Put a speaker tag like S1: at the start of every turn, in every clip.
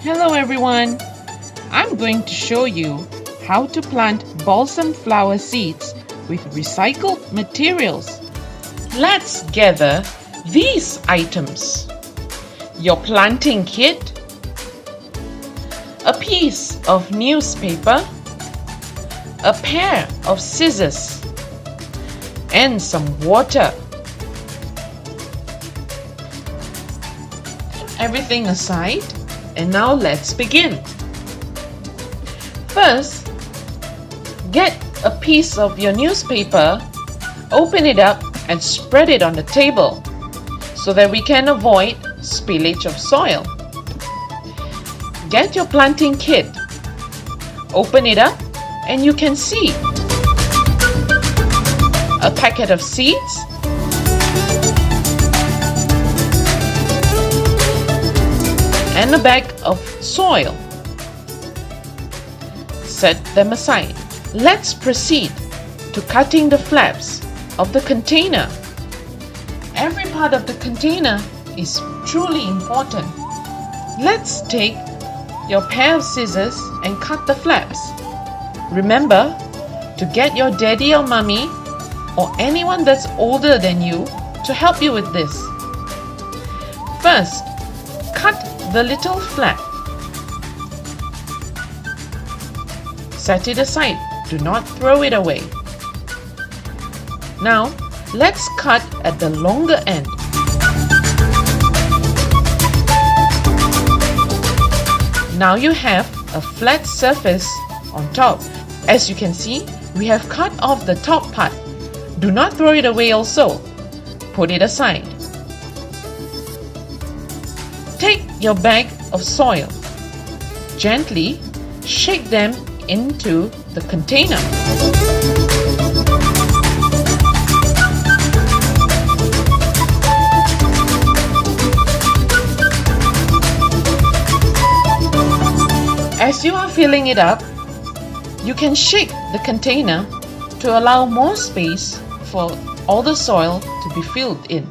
S1: Hello everyone! I'm going to show you how to plant balsam flower seeds with recycled materials. Let's gather these items: your planting kit, a piece of newspaper, a pair of scissors, and some water. Everything aside, and now let's begin. First, get a piece of your newspaper, open it up and spread it on the table so that we can avoid spillage of soil. Get your planting kit, open it up and you can see a packet of seeds, and a bag of soil. Set them aside. Let's proceed to cutting the flaps of the container. Every part of the container is truly important. Let's take your pair of scissors and cut the flaps. Remember to get your daddy or mommy or anyone that's older than you to help you with this. First, cut the little flap. Set it aside. Do not throw it away. Now, let's cut at the longer end. Now you have a flat surface on top. As you can see, we have cut off the top part. Do not throw it away also. Put it aside. Take your bag of soil. Gently shake them into the container. As you are filling it up, you can shake the container to allow more space for all the soil to be filled in.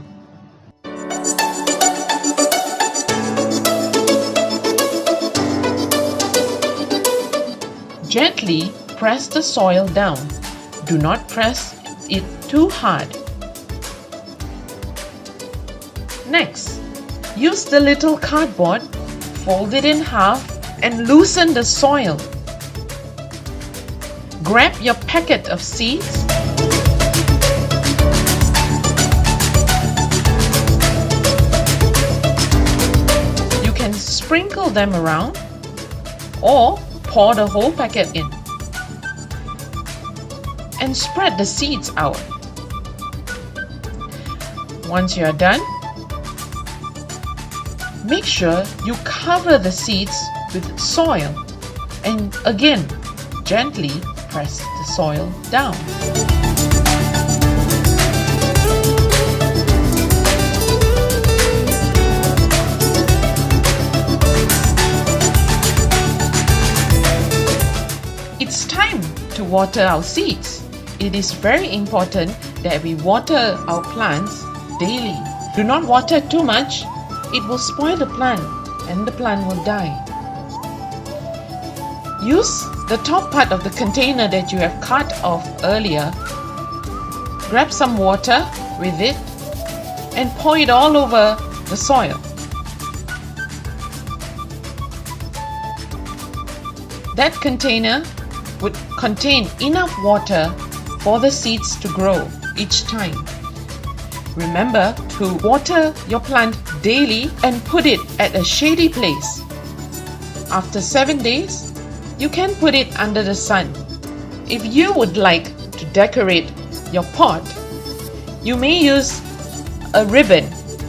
S1: Gently press the soil down. Do not press it too hard. Next, use the little cardboard, fold it in half and loosen the soil. Grab your packet of seeds. You can sprinkle them around or pour the whole packet in and spread the seeds out. Once you are done, make sure you cover the seeds with soil and again gently press the soil down. It's time to water our seeds. It is very important that we water our plants daily. Do not water too much. It will spoil the plant and the plant will die. Use the top part of the container that you have cut off earlier. Grab some water with it and pour it all over the soil. That container would contain enough water for the seeds to grow each time. Remember to water your plant daily and put it at a shady place. After 7 days, you can put it under the sun. If you would like to decorate your pot, you may use a ribbon,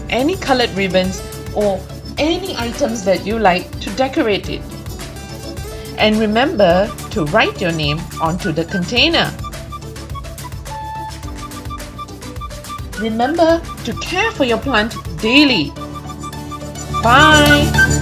S1: any colored ribbons or any items that you like to decorate it. And remember to write your name onto the container. Remember to care for your plant daily. Bye!